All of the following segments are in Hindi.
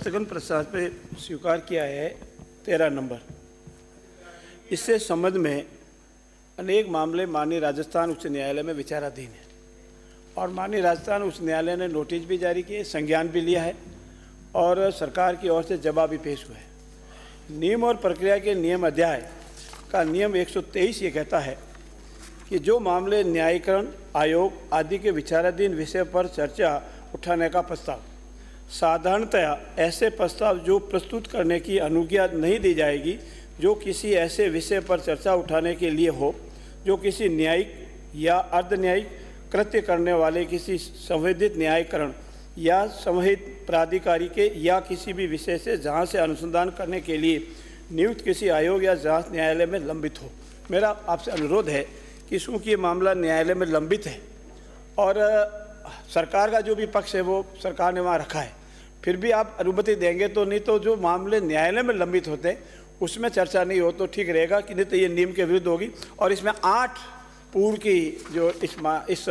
स्थगन प्रस्ताव पे स्वीकार किया है 13 नंबर। इससे संबंध में अनेक मामले माननीय राजस्थान उच्च न्यायालय में विचाराधीन है और माननीय राजस्थान उच्च न्यायालय ने नोटिस भी जारी किए, संज्ञान भी लिया है और सरकार की ओर से जवाब भी पेश हुआ है। नियम और प्रक्रिया के नियम अध्याय का नियम 123 ये कहता है कि जो मामले न्यायीकरण आयोग आदि के विचाराधीन विषय पर चर्चा उठाने का प्रस्ताव, साधारणतया ऐसे प्रस्ताव जो प्रस्तुत करने की अनुज्ञा नहीं दी जाएगी जो किसी ऐसे विषय पर चर्चा उठाने के लिए हो जो किसी न्यायिक या अर्ध न्यायिक कृत्य करने वाले किसी संवेदित न्यायीकरण या संहित प्राधिकारी के या किसी भी विषय से जहाँ से अनुसंधान करने के लिए नियुक्त किसी आयोग या जांच न्यायालय में लंबित हो। मेरा आपसे अनुरोध है कि चूँकि ये मामला न्यायालय में लंबित है और सरकार का जो भी पक्ष है वो सरकार ने वहाँ रखा है, फिर भी आप अनुमति देंगे तो, नहीं तो जो मामले न्यायालय में लंबित होते हैं उसमें चर्चा नहीं हो तो ठीक रहेगा, कि नहीं तो ये नियम के विरुद्ध होगी। और इसमें 8 पूर्व की जो इस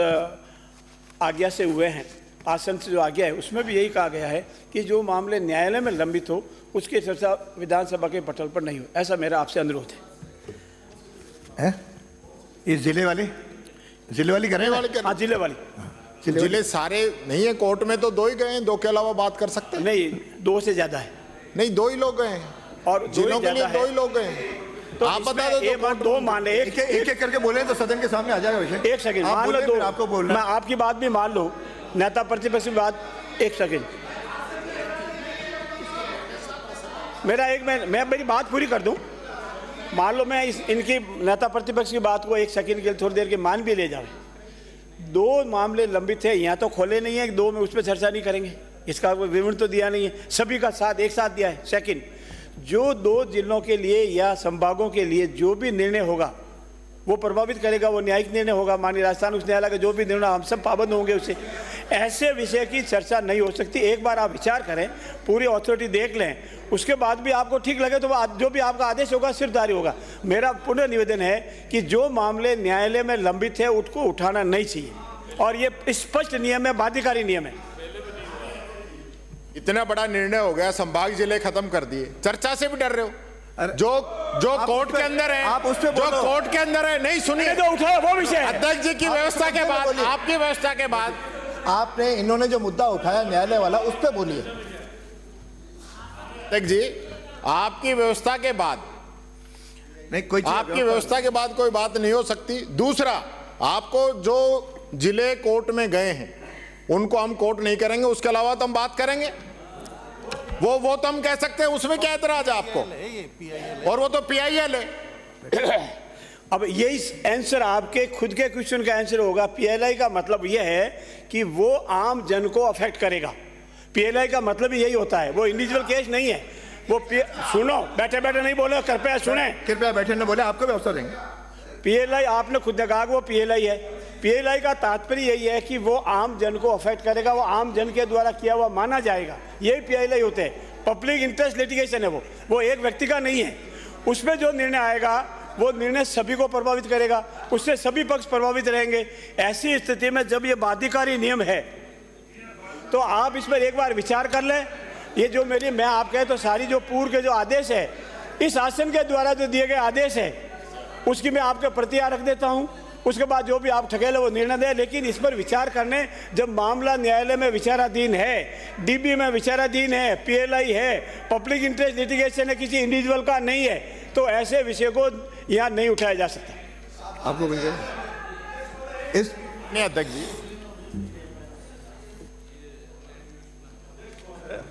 आज्ञा से हुए हैं, आसन से जो आज्ञा है उसमें भी यही कहा गया है कि जो मामले न्यायालय में लंबित हो उसकी चर्चा विधानसभा के पटल पर नहीं हो। ऐसा मेरा आपसे अनुरोध है। ये जिले वाली करें? हाँ, जिले वाली। जिले सारे नहीं है कोर्ट में, तो 2 ही गए हैं, 2 के अलावा बात कर सकते हैं? नहीं, 2 से ज्यादा है। नहीं, 2 ही लोग गए हैं और जिलों के लिए 2 ही लोग गए हैं। तो आप बता दो, दो मान ले, एक करके बोले तो सदन के सामने आ जाएगा विषय। 1 सेकंड मान लो, 2 आपको बोलना, मैं आपकी बात भी मान लो, नेता प्रतिपक्ष की बात 1 सेकंड, मैं मेरी बात पूरी कर दूं। मान लो मैं इनकी नेता प्रतिपक्ष की बात को 1 सेकंड के लिए थोड़ी देर के मान भी ले जाऊं। 2 मामले लंबित है, यहाँ तो खोले नहीं है, 2 में उस पर चर्चा नहीं करेंगे, इसका कोई विवरण तो दिया नहीं है, सभी का साथ एक साथ दिया है। सेकंड, जो 2 जिलों के लिए या संभागों के लिए जो भी निर्णय होगा वो प्रभावित करेगा, वो न्यायिक निर्णय होगा, माननीय राजस्थान उच्च न्यायालय का जो भी निर्णय हम सब पाबंद होंगे उससे। ऐसे विषय की चर्चा नहीं हो सकती। एक बार आप विचार करें, पूरी अथॉरिटी देख लें, उसके बाद भी आपको ठीक लगे तो जो भी आपका आदेश होगा सिर्फ जारी होगा। मेरा पुनः निवेदन है कि जो मामले न्यायालय में लंबित है उसको उठाना नहीं चाहिए और ये स्पष्ट नियम है, बाध्यकारी नियम है। इतना बड़ा निर्णय हो गया, संभाग जिले खत्म कर दिए, चर्चा से भी डर रहे हो। जो कोर्ट के अंदर है, आप उस पे जो कोर्ट के अंदर है, नहीं सुनिए तो उठाया वो विषय। अध्यक्ष जी की व्यवस्था के बाद, आपकी व्यवस्था के बाद आपने इन्होंने जो मुद्दा उठाया न्यायालय वाला, उस पे बोलिए। अध्यक्ष जी, आपकी व्यवस्था के बाद नहीं, कोई आपकी व्यवस्था के बाद कोई बात नहीं हो सकती। दूसरा, आपको जो जिले कोर्ट में गए हैं उनको हम कोर्ट नहीं करेंगे, उसके अलावा तो हम बात करेंगे, वो तो हम कह सकते हैं, उसमें क्या एतराज है आपको? और वो तो PIL है। अब यही आंसर आपके खुद के क्वेश्चन का आंसर होगा। PLI का मतलब यह है कि वो आम जन को अफेक्ट करेगा। PLI का मतलब यही होता है, वो इंडिविजुअल केस नहीं है। वो सुनो, बैठे बैठे नहीं बोले, कृपया सुने, कृपया बैठे न बोले, आपको व्यवस्था देंगे। PLI आपने खुद ने कहा कि वो PLI है। PLI का तात्पर्य यही है कि वो आम जन को अफेक्ट करेगा, वो आम जन के द्वारा किया हुआ माना जाएगा, यही PLI होते हैं। पब्लिक इंटरेस्ट लिटिगेशन है वो एक व्यक्ति का नहीं है। उसमें जो निर्णय आएगा वो निर्णय सभी को प्रभावित करेगा, उससे सभी पक्ष प्रभावित रहेंगे। ऐसी स्थिति में जब ये बाध्यकारी नियम है तो आप इस पर एक बार विचार कर लें। ये जो मैं आप कहे तो सारी जो पूर्व के जो आदेश है, इस आसन के द्वारा जो दिए गए आदेश है उसकी मैं आपके प्रतियां रख देता हूँ। उसके बाद जो भी आप ठकेले वो निर्णय दें, लेकिन इस पर विचार करने जब मामला न्यायालय में विचाराधीन है, DB में विचाराधीन है, PLI है, पब्लिक इंटरेस्ट लिटिगेशन है, किसी इंडिविजुअल का नहीं है, तो ऐसे विषय को यहाँ नहीं उठाया जा सकता। आपको इस नहीं अध्यक्ष जी,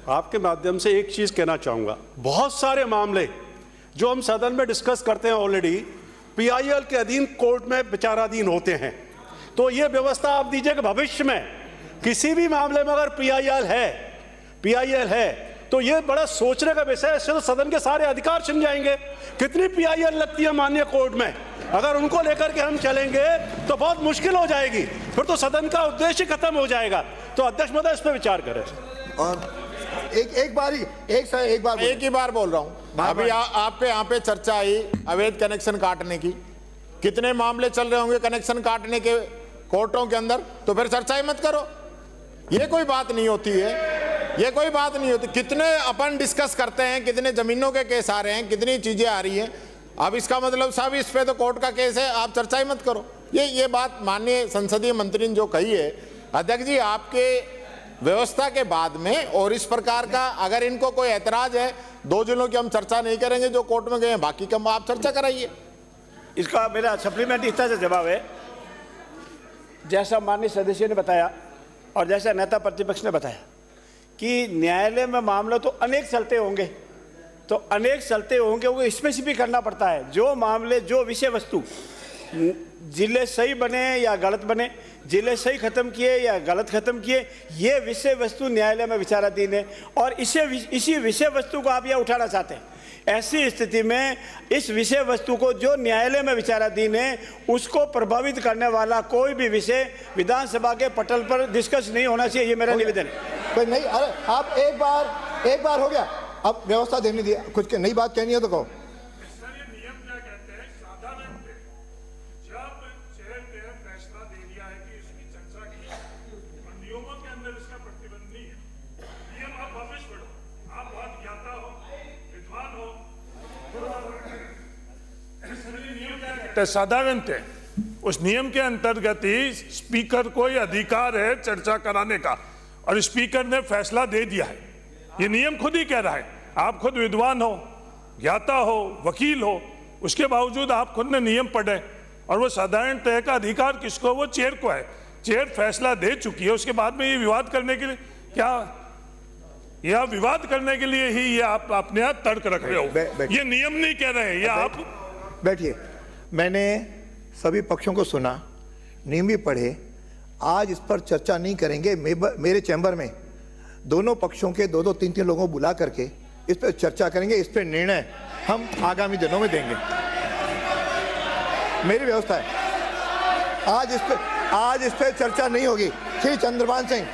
आपके माध्यम से एक चीज कहना चाहूंगा। बहुत सारे मामले जो हम सदन में डिस्कस करते हैं ऑलरेडी PIL के अधीन कोर्ट में विचाराधीन होते हैं। तो ये व्यवस्था आप दीजिए कि भविष्य में किसी भी मामले में अगर PIL है तो ये बड़ा सोचने का विषय है। इससे तो सदन के सारे अधिकार छिन जाएंगे। कितनी PIL लगती है माननीय कोर्ट में, अगर उनको लेकर के हम चलेंगे तो बहुत मुश्किल हो जाएगी, फिर तो सदन का उद्देश्य खत्म हो जाएगा। तो अध्यक्ष महोदय इस पर विचार करें। और एक ही बार बोल रहा हूं। अभी आप पे यहाँ पे चर्चा आई अवैध कनेक्शन काटने की, कितने मामले चल रहे होंगे कनेक्शन काटने के कोर्टों के अंदर, तो फिर चर्चा ही मत करो। ये कोई बात नहीं होती है, ये कोई बात नहीं होती। कितने अपन डिस्कस करते हैं, कितने जमीनों के केस आ रहे हैं, कितनी चीजें आ रही हैं। अब इसका मतलब साहब इस पे तो कोर्ट का केस है, आप चर्चा ही मत करो। ये बात माननीय संसदीय मंत्री ने जो कही है, अध्यक्ष जी आपके व्यवस्था के बाद में, और इस प्रकार का अगर इनको कोई ऐतराज है, 2 जिलों की हम चर्चा नहीं करेंगे जो कोर्ट में गए हैं, बाकी का आप चर्चा कराइए। इसका मेरा सप्लीमेंट इस तरह से जवाब है, जैसा माननीय सदस्य ने बताया और जैसा नेता प्रतिपक्ष ने बताया कि न्यायालय में मामला तो अनेक चलते होंगे, तो अनेक चलते होंगे, वो स्पेसिफिक करना पड़ता है। जो मामले, जो विषय वस्तु जिले सही बने या गलत बने, जिले सही खत्म किए या गलत खत्म किए, ये विषय वस्तु न्यायालय में विचाराधीन है और इसी विषय वस्तु को आप यहाँ उठाना चाहते हैं। ऐसी स्थिति में इस विषय वस्तु को जो न्यायालय में विचाराधीन है, उसको प्रभावित करने वाला कोई भी विषय विधानसभा के पटल पर डिस्कस नहीं होना चाहिए, ये मेरा निवेदन है। कोई नहीं, अरे आप एक बार हो गया, अब व्यवस्था देनी दी, कुछ नई बात कहनी है तो कहो। साधारणतः उस नियम के अंतर्गत ही स्पीकर को यह अधिकार है चर्चा कराने का, और स्पीकर ने फैसला दे दिया है। ये नियम खुद ही कह रहा है। आप खुद विद्वान हो, ज्ञाता हो, वकील हो, उसके बावजूद आप खुद ने नियम पढ़े, और वो साधारणतः का अधिकार किसको, वो चेयर को है। चेयर फैसला दे चुकी है, उसके बाद में ये विवाद करने के लिए क्या, यह विवाद करने के लिए ही ये आप अपने यहाँ तर्क रख रहे हो। ये नियम नहीं कह रहे हैं, ये आप बैठिए। मैंने सभी पक्षों को सुना, नियम भी पढ़े। आज इस पर चर्चा नहीं करेंगे। मेरे चैम्बर में दोनों पक्षों के 2-2, 3-3 लोगों को बुला करके इस पर चर्चा करेंगे। इस पर निर्णय हम आगामी दिनों में देंगे। मेरी व्यवस्था है। आज इस पर चर्चा नहीं होगी। श्री चंद्रभान सिंह,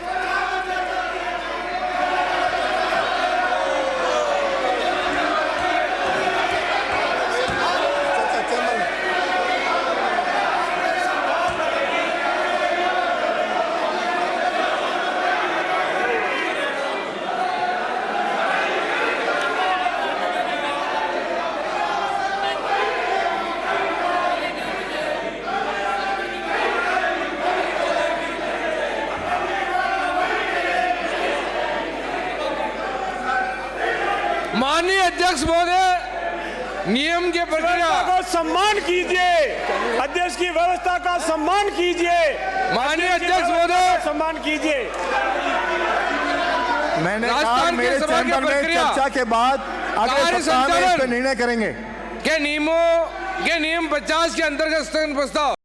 माननीय अध्यक्ष महोदय, नियम के प्रक्रिया को सम्मान कीजिए, अध्यक्ष की व्यवस्था का सम्मान कीजिए। माननीय अध्यक्ष महोदय, सम्मान कीजिए। मैंने कहा राजस्थान मेरे के सभा की चैम्बर में प्रक्रिया, चर्चा के बाद अगले सप्ताह में इस पर निर्णय करेंगे। के नियम 50 के अंतर्गत स्थगन प्रस्ताव